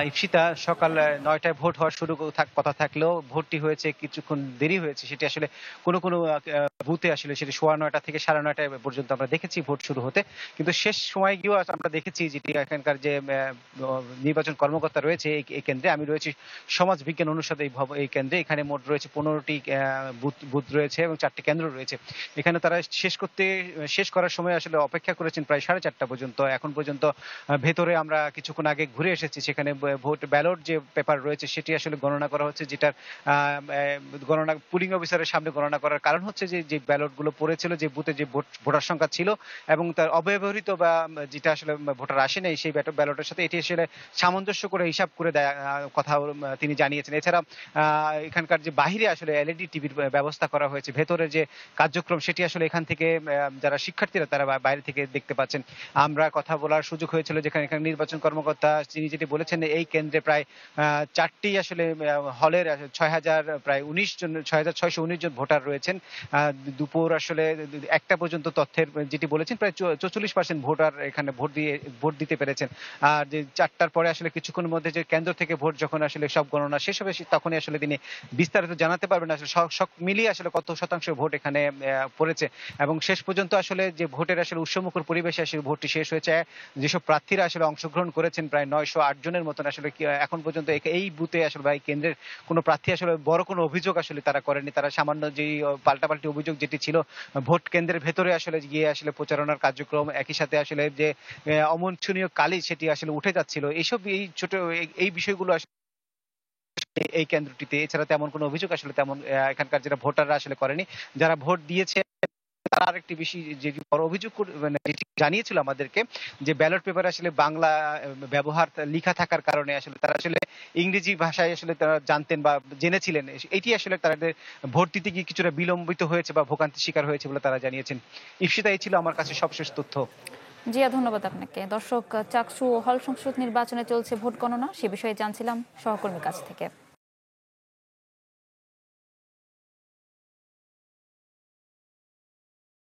ইপসিতা সকাল ৯টায় ভোট হওয়ার শুরু কথা থাকলেও ভোটটি হয়েছে কিছুক্ষণ দেরি হয়েছে। সেটি আসলে কোনো বুথে আসলে সেটি ৯:১৫ থেকে ৯:৩০ পর্যন্ত আমরা দেখেছি ভোট শুরু হতে। কিন্তু শেষ সময় গিয়েও আমরা দেখেছি যেটি এখানকার যে নির্বাচন কর্মকর্তা রয়েছে এই কেন্দ্রে, আমি রয়েছি সমাজ বিজ্ঞান অনুষদে এই কেন্দ্রে। এখানে মোট রয়েছে ১৫টি বুথ রয়েছে এবং ৪টি কেন্দ্র রয়েছে। এখানে তারা শেষ করার সময় আসলে অপেক্ষা করেছেন প্রায় ৪:৩০ পর্যন্ত। এখন পর্যন্ত ভেতরে আমরা কিছুক্ষণ আগে ঘুরে এসেছি। সেখানে ভোট ব্যালট যে পেপার রয়েছে সেটি আসলে গণনা করা হচ্ছে, যেটার গণনা পুলিং অফিসারের সামনে গণনা করার কারণ হচ্ছে যে ব্যালট গুলো পড়েছিল যে বুথে যে ভোটার সংখ্যা ছিল এবং তার অব্যবহৃত বা যেটা আসলে ভোটার আসে নাই সেই ব্যালটের সাথে এটি আসলে সামঞ্জস্য করে হিসাব করে দেয়া কথা তিনি জানিয়েছেন। এছাড়া এখানকার যে বাহিরে আসলে এলইডি টিভির ব্যবস্থা করা হয়েছে। ভেতরে যে কার্যক্রম সেটি আসলে এখান থেকে যারা শিক্ষার্থীরা তারা বাইরে থেকে দেখতে পাচ্ছেন। আমরা কথা বলার সুযোগ হয়েছিল যেখানে নির্বাচন কর্মকর্তা তিনি যেটি বলেছেন, এই কেন্দ্রে প্রায় ৪টি আসলে হলের ৬,৬১৯ জন ভোটার রয়েছেন। দুপুর আসলে ১টা পর্যন্ত তথ্যের যেটি বলেছেন প্রায় ৪৪% ভোটার এখানে ভোট দিতে পেরেছেন। আর যে ৪টার পরে আসলে কিছুক্ষণের মধ্যে যে কেন্দ্র থেকে ভোট যখন আসলে সব গণনা শেষ হবে তখনই আসলে তিনি বিস্তারিত জানাতে পারবেন আসলে সব মিলিয়ে আসলে কত শতাংশ ভোট এখানে পড়েছে। এবং শেষ পর্যন্ত আসলে যে ভোটের আসলে উৎসবমুখর পরিবেশে আসলে ভোটটি শেষ হয়েছে। যেসব প্রার্থীরা আসলে অংশগ্রহণ করেছেন প্রায় ৯০৮ জনের মতন আসলে এখন পর্যন্ত এই বুথে আসলে বা এই কেন্দ্রের কোনো প্রার্থী আসলে বড় কোনো অভিযোগ আসলে তারা করেনি। তারা সামান্য যেই পাল্টাপাল্টি অভিযোগ যেটি ছিল ভোট কেন্দ্রের ভেতরে আসলে গিয়ে আসলে প্রচারণার কার্যক্রম, একই সাথে আসলে যে অমোছনীয় কালি সেটি আসলে উঠে যাচ্ছিল। এই বিষয়গুলো আসলে এই কেন্দ্রটিতে এছাড়া তেমন কোনো অভিযোগ আসলে তেমন এখানকার যারা ভোটাররা আসলে করেনি। যারা ভোট দিয়েছে তারা আরেকটি বেশি যে বড় অভিযোগ মানে যেটি জানিয়েছিল আমাদেরকে, যে ব্যালট পেপারে আসলে বাংলা ব্যবহার লিখা থাকার কারণে আসলে তারা আসলে ইংরেজি ভাষায় আসলে তারা জানতেন বা জেনেছিলেন। এটি আসলে তাদের ভোট দিতে গিয়ে কিছুটা বিলম্বিত হয়েছে বা ভোগান্তির শিকার হয়েছে বলে তারা জানিয়েছেন। ইপসিতা, এই ছিল আমার কাছে সবশেষ তথ্য। জিয়া, ধন্যবাদ আপনাকে। দর্শক, চাকসু ও হল সংসদ নির্বাচনে চলছে ভোট গণনা, সে বিষয়ে জানছিলাম সহকর্মীর কাছ থেকে।